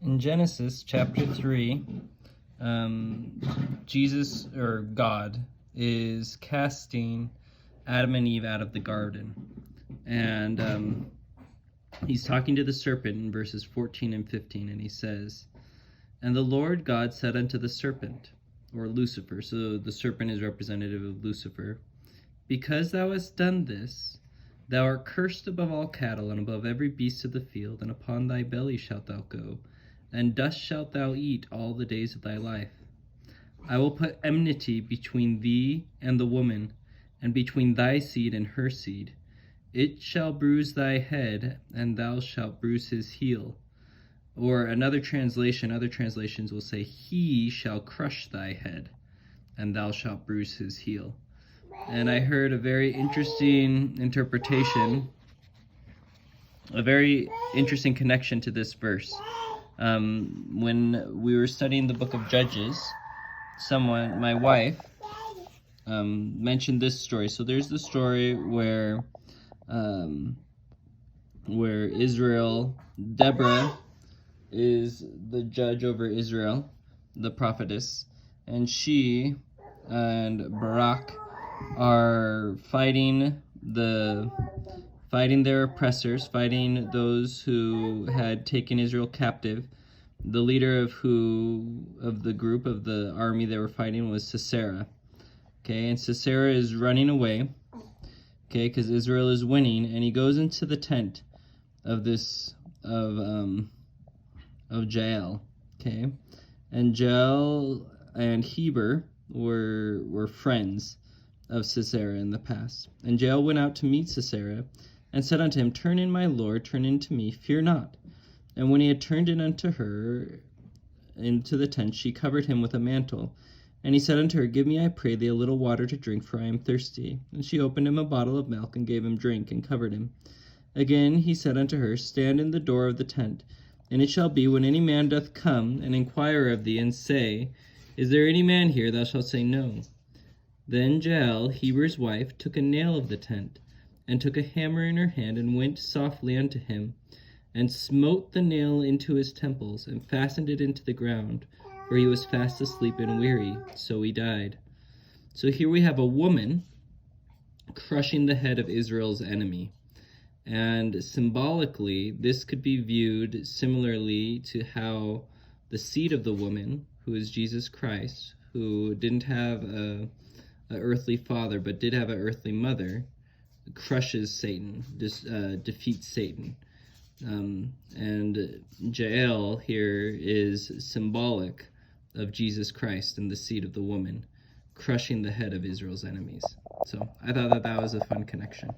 In Genesis chapter 3, Jesus, or God, is casting Adam and Eve out of the garden. And he's talking to the serpent in verses 14 and 15, and he says, "And the Lord God said unto the serpent," or Lucifer, so the serpent is representative of Lucifer, "Because thou hast done this, thou art cursed above all cattle and above every beast of the field, and upon thy belly shalt thou go, and dust shalt thou eat all the days of thy life. I will put enmity between thee and the woman, and between thy seed and her seed. It shall bruise thy head, and thou shalt bruise his heel." Or other translations will say, "He shall crush thy head, and thou shalt bruise his heel." And I heard a very interesting interpretation, a very interesting connection to this verse. When we were studying the book of Judges, my wife, mentioned this story. So there's the story where Israel, Deborah is the judge over Israel, the prophetess, and she and Barak are fighting their oppressors, fighting those who had taken Israel captive. The leader of the group of the army they were fighting was Sisera. Okay, and Sisera is running away, okay, because Israel is winning, and he goes into the tent of Jael. Okay, and Jael and Heber were friends of Sisera in the past. And Jael went out to meet Sisera, and said unto him, "Turn in, my lord, turn in to me, fear not." And when he had turned in unto her into the tent, she covered him with a mantle. And he said unto her, "Give me, I pray thee, a little water to drink, for I am thirsty." And she opened him a bottle of milk, and gave him drink, and covered him. Again he said unto her, "Stand in the door of the tent. And it shall be, when any man doth come, and inquire of thee, and say, Is there any man here? Thou shalt say, No." Then Jael, Heber's wife, took a nail of the tent, and took a hammer in her hand, and went softly unto him, and smote the nail into his temples, and fastened it into the ground, for he was fast asleep and weary, so he died. So here we have a woman crushing the head of Israel's enemy. And symbolically, this could be viewed similarly to how the seed of the woman, who is Jesus Christ, who didn't have an earthly father but did have an earthly mother, crushes Satan, defeats Satan. And Jael here is symbolic of Jesus Christ and the seed of the woman, crushing the head of Israel's enemies. So I thought that was a fun connection.